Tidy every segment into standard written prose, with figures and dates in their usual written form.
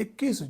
21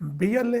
BLA,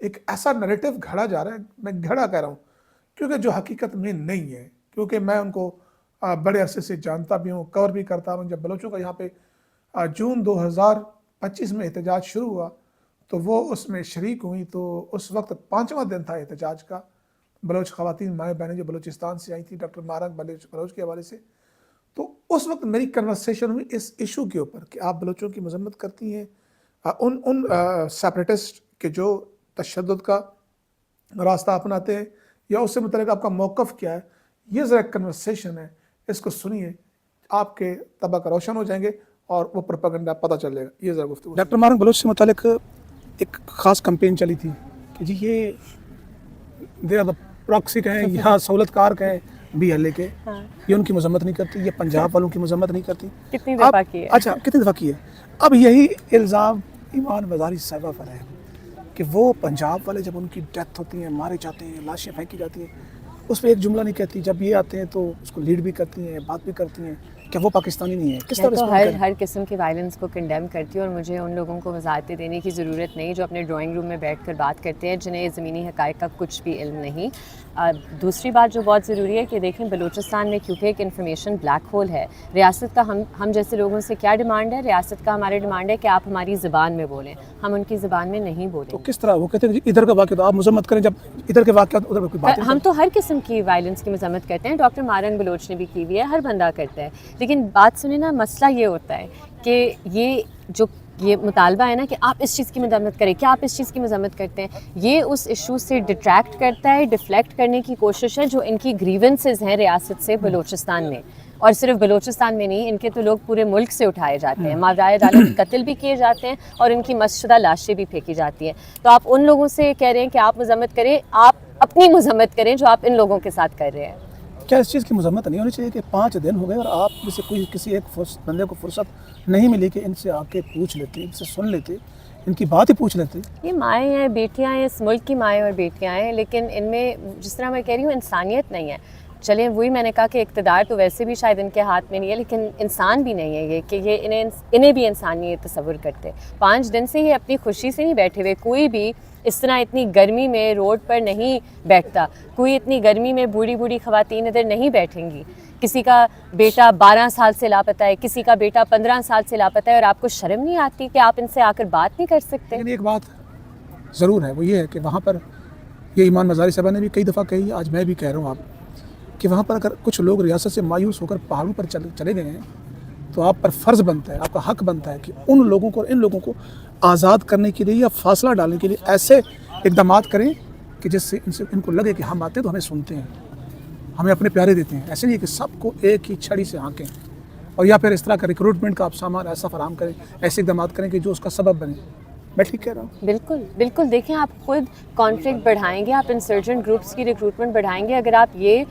ایک ایسا narrative گھڑا جا رہا ہے, میں گھڑا کہہ رہا ہوں کیونکہ جو حقیقت میں نہیں ہے, کیونکہ میں ان کو بڑے عرصے سے جانتا بھی ہوں, کور بھی کرتا ہوں. جب بلوچوں کا یہاں پہ جون 2025 میں احتجاج شروع ہوا تو وہ اس میں شریک ہوئی, تو اس وقت 5واں دن تھا احتجاج کا. بلوچ خواتین مائیں بہنیں جو بلوچستان سے آئی تھیں ڈاکٹر مارنگ بلوچ کے حوالے سے, تو اس وقت میری کنورسیشن ہوئی اس ایشو کے اوپر کہ آپ بلوچوں کی مذمت کرتی ہیں, ان سیپریٹسٹ کے جو تشدد کا راستہ اپناتے ہیں, یا اس سے متعلق آپ کا موقف کیا ہے. یہ ذرا ایک کنورسیشن ہے, اس کو سنیے, آپ کے طبق روشن ہو جائیں گے اور وہ پروپیگنڈا پتہ چل جائے گا. یہ ذرا گفتگو. ڈاکٹر مارنگ بلوچ سے متعلق ایک خاص کمپین چلی تھی کہ جی یہ دے آر پراکسی کہیں یا سہولت کار کہیں بی ایل اے کے, یہ ان کی مذمت نہیں کرتی, یہ پنجاب والوں کی مذمت نہیں کرتی. کتنی دفعہ کی ہے؟ اچھا کتنی دفعہ کی ہے. اب یہی الزام ایمان مزاری صاحبہ پر ہے کہ وہ پنجاب والے جب ان کی ڈیتھ ہوتی ہیں, مارے جاتے ہیں, لاشیں پھینکی جاتی ہیں, اس پہ ایک جملہ نہیں کہتی. جب یہ آتے ہیں تو اس کو لیڈ بھی کرتی ہیں, بات بھی کرتی ہیں. کیا وہ پاکستانی نہیں ہے؟ کس طرح تو ہر قسم کی وائلنس کو کنڈیم کرتی ہوں, اور مجھے ان لوگوں کو وضاحتیں دینے کی ضرورت نہیں جو اپنے ڈرائنگ روم میں بیٹھ کر بات کرتے ہیں, جنہیں زمینی حقائق کا کچھ بھی علم نہیں. دوسری بات جو بہت ضروری ہے کہ دیکھیں بلوچستان میں کیونکہ ایک انفارمیشن بلیک ہول ہے, ریاست کا ہم جیسے لوگوں سے کیا ڈیمانڈ ہے؟ ریاست کا ہماری ڈیمانڈ ہے کہ آپ ہماری زبان میں بولیں, ہم ان کی زبان میں نہیں بولیں. تو کس طرح وہ کہتے ہیں ادھر کا واقعہ تو آپ مذمت کریں, جب ادھر کے واقعات ادھر کوئی بات؟ ہم تو ہر قسم کی وائلنس کی مذمت کرتے ہیں, ڈاکٹر مارنگ بلوچ نے بھی کی ہوئی ہے, ہر بندہ کرتا ہے. لیکن بات سنیں نا, مسئلہ یہ ہوتا ہے کہ یہ مطالبہ ہے نا کہ آپ اس چیز کی مذمت کریں, کیا آپ اس چیز کی مذمت کرتے ہیں؟ یہ اس ایشو سے ڈٹریکٹ کرتا ہے, ڈیفلیکٹ کرنے کی کوشش ہے جو ان کی گریونسز ہیں ریاست سے بلوچستان میں, اور صرف بلوچستان میں نہیں, ان کے تو لوگ پورے ملک سے اٹھائے جاتے ہیں, ماورائے عدالت قتل بھی کیے جاتے ہیں اور ان کی مسشدہ لاشیں بھی پھینکی جاتی ہیں. تو آپ ان لوگوں سے کہہ رہے ہیں کہ آپ مذمت کریں, آپ اپنی مذمت کریں جو آپ ان لوگوں کے ساتھ کر رہے ہیں. کیا اس چیز کی مذمت نہیں ہونی چاہیے کہ 5 دن ہو گئے اور آپ میں سے کسی ایک بندے کو فرصت نہیں ملی کہ ان سے آ کے پوچھ لیتے, ان سے سن لیتے, ان کی بات ہی پوچھ لیتے؟ یہ مائیں ہیں, بیٹیاں ہیں, اس ملک کی مائیں اور بیٹیاں ہیں, لیکن ان میں جس طرح میں کہہ رہی ہوں انسانیت نہیں ہے. چلیں وہی میں نے کہا کہ اقتدار تو ویسے بھی شاید ان کے ہاتھ میں نہیں ہے, لیکن انسان بھی نہیں ہے یہ کہ یہ انہیں بھی انسانی تصور کرتے. 5 دن سے یہ اپنی خوشی سے نہیں بیٹھے ہوئے, کوئی بھی اس طرح اتنی گرمی میں روڈ پر نہیں بیٹھتا, کوئی اتنی گرمی میں بوڑھی خواتین ادھر نہیں بیٹھیں گی. کسی کا بیٹا 12 سال سے لاپتہ ہے, کسی کا بیٹا 15 سال سے لاپتہ ہے, اور آپ کو شرم نہیں آتی کہ آپ ان سے آ کر بات نہیں کر سکتے؟ لیکن ایک بات ضرور ہے, وہ یہ ہے کہ وہاں پر یہ ایمان مزاری صاحبہ نے بھی کئی دفعہ کہی, آج میں بھی کہہ رہا ہوں آپ, کہ وہاں پر اگر کچھ لوگ ریاست سے مایوس ہو کر پہاڑوں پر چلے گئے ہیں تو آپ پر فرض بنتا ہے, آپ کا حق بنتا ہے کہ ان لوگوں کو, ان لوگوں کو آزاد کرنے کے لیے یا فاصلہ ڈالنے کے لیے ایسے اقدامات کریں کہ جس سے ان کو لگے کہ ہم آتے ہیں تو ہمیں سنتے ہیں, ہمیں اپنے پیارے دیتے ہیں. ایسے نہیں کہ سب کو ایک ہی چھڑی سے ہانکیں, اور یا پھر اس طرح کا ریکروٹمنٹ کا آپ سامان ایسا فراہم کریں, ایسے اقدامات کریں کہ جو اس کا سبب بنے. میں ٹھیک کہہ رہا ہوں؟ بالکل بالکل. دیکھیں آپ خود کانفلکٹ بڑھائیں گے, آپ انسرجنٹ گروپس کی ریکروٹمنٹ بڑھائیں گے اگر آپ یہ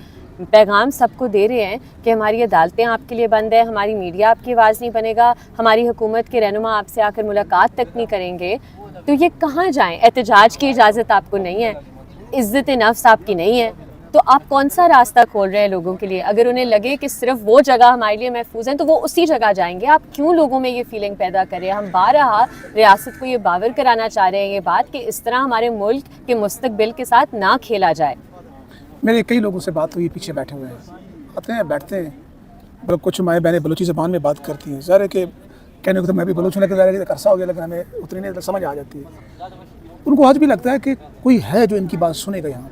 پیغام سب کو دے رہے ہیں کہ ہماری عدالتیں آپ کے لیے بند ہیں, ہماری میڈیا آپ کی آواز نہیں بنے گا, ہماری حکومت کے رہنما آپ سے آ کر ملاقات تک نہیں کریں گے, تو یہ کہاں جائیں؟ احتجاج کی اجازت آپ کو نہیں ہے, عزت نفس آپ کی نہیں ہے, تو آپ کون سا راستہ کھول رہے ہیں لوگوں کے لیے؟ اگر انہیں لگے کہ صرف وہ جگہ ہمارے لیے محفوظ ہیں تو وہ اسی جگہ جائیں گے. آپ کیوں لوگوں میں یہ فیلنگ پیدا کریں؟ ہم بارہا ریاست کو یہ باور کرانا چاہ رہے ہیں یہ بات کہ اس طرح ہمارے ملک کے مستقبل کے ساتھ نہ کھیلا جائے. میرے کئی لوگوں سے بات ہوئی, پیچھے بیٹھے ہوئے ہیں, آتے ہیں بیٹھتے ہیں, مطلب کچھ مائیں بہنیں بلوچی زبان میں بات کرتی ہیں. ظاہر ہے کہ کہنے کو تو میں بھی بلوچ ہوں, لیکن ظاہر ہے کہ عرصہ ہو گیا, لیکن ہمیں اتنی نہیں سمجھ آ جاتی ہے. ان کو آج بھی لگتا ہے کہ کوئی ہے جو ان کی بات سنے گا یہاں.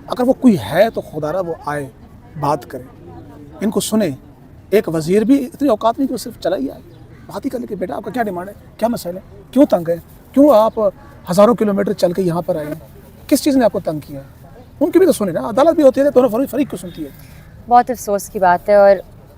اگر وہ کوئی ہے تو خدا را وہ آئے, بات کرے, ان کو سنے. ایک وزیر بھی اتنی اوقات نہیں کہ وہ صرف چلا ہی آئے, بات ہی کر لے کہ بیٹا آپ کا کیا ڈیمانڈ ہے, کیا مسئلہ ہے, کیوں تنگ ہے, کیوں آپ ہزاروں کلومیٹر چل کے یہاں پر آئے ہیں, کس چیز نے آپ کو تنگ کیا ہے. ان کی بھی تو سنے نا, عدالت بھی ہوتی ہے, دونوں فریق کو سنتی ہے. بہت افسوس کی بات ہے, اور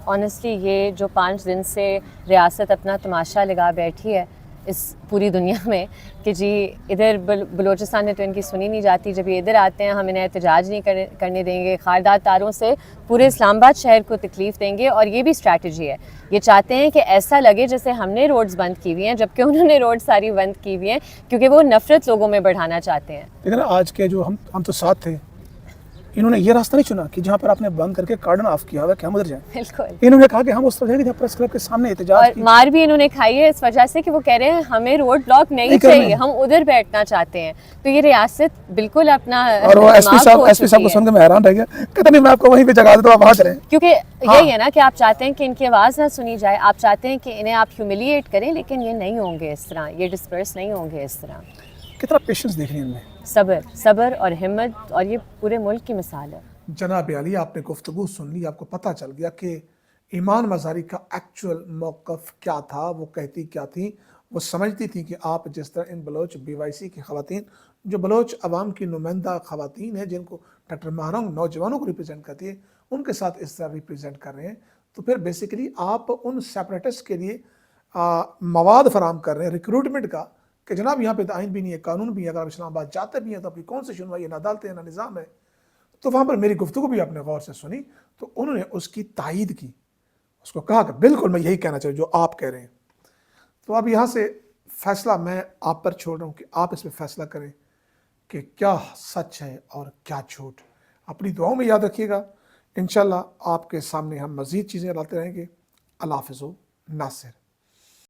آنیسٹلی یہ جو 5 دن سے ریاست اپنا تماشا لگا بیٹھی ہے اس پوری دنیا میں کہ جی ادھر بلوچستان میں تو ان کی سنی نہیں جاتی, جب یہ ادھر آتے ہیں ہم انہیں احتجاج نہیں کرنے دیں گے, خاردار تاروں سے پورے اسلام آباد شہر کو تکلیف دیں گے. اور یہ بھی اسٹریٹجی ہے, یہ چاہتے ہیں کہ ایسا لگے جیسے ہم نے روڈز بند کی ہوئی ہیں, جبکہ انہوں نے روڈ ساری بند کی ہوئی ہیں کیونکہ وہ نفرت لوگوں میں بڑھانا چاہتے ہیں. لیکن آج کے جو ہم تو ساتھ تھے, انہوں نے یہ راستہ نہیں چنا کہ جہاں پر آپ نے بند کر کے کارڈن آف کیا ہوا کہ ہم ادھر جائیں. بالکل. انہوں نے کہا کہ ہم اس طرح جائیں گے جہاں پریس کلب کے سامنے احتجاج اور مار بھی انہوں نے کھائی ہے اس وجہ سے کہ وہ کہہ رہے ہیں ہمیں روڈ بلاک نہیں چاہیے, ہم ادھر بیٹھنا چاہتے ہیں. تو یہ ریاست بالکل اپنا, اور وہ ایس پی صاحب کو سن کے میں حیران رہ گیا, کہتے نہیں میں آپ کو وہیں پہ جگہ دیتا ہوں, آپ وہاں چلیں. کیونکہ یہی ہے نا کہ آپ چاہتے ہیں کہ ان کی آواز نہ سنی جائے, آپ چاہتے ہیں کہ انہیں آپ ہیوملیٹ کریں, لیکن یہ نہیں ہوں گے اس طرح, یہ ڈسپرس نہیں ہوں گے اس طرح. کتنا پیشنس دیکھ رہی ہیں ان میں, صبر اور ہمت, اور یہ پورے ملک کی مثال ہے. جناب علی آپ نے گفتگو سن لی, آپ کو پتہ چل گیا کہ ایمان مزاری کا ایکچول موقف کیا تھا, وہ کہتی کیا تھی. وہ سمجھتی تھی کہ آپ جس طرح ان بلوچ BYC کی خواتین جو بلوچ عوام کی نمائندہ خواتین ہیں, جن کو ڈاکٹر مہرنگ نوجوانوں کو ریپرزینٹ کرتی ہے, ان کے ساتھ اس طرح ریپرزینٹ کر رہے ہیں, تو پھر بیسیکلی آپ ان سیپریٹسٹ کے لیے مواد فراہم کر رہے ہیں ریکروٹمنٹ کا, کہ جناب یہاں پہ آئین بھی نہیں ہے, قانون بھی ہے, اگر آپ اسلام آباد جاتے بھی ہیں تو آپ کی کون سی سنوائی ہے, نہ عدالتیں نہ نظام ہے. تو وہاں پر میری گفتگو بھی آپ نے غور سے سنی, تو انہوں نے اس کی تائید کی, اس کو کہا کہ بالکل میں یہی کہنا چاہوں جو آپ کہہ رہے ہیں. تو اب یہاں سے فیصلہ میں آپ پر چھوڑ رہا ہوں کہ آپ اس پہ فیصلہ کریں کہ کیا سچ ہے اور کیا جھوٹ. اپنی دعاؤں میں یاد رکھیے گا, انشاءاللہ آپ کے سامنے ہم مزید چیزیں لاتے رہیں گے. اللہ حافظ و ناصر.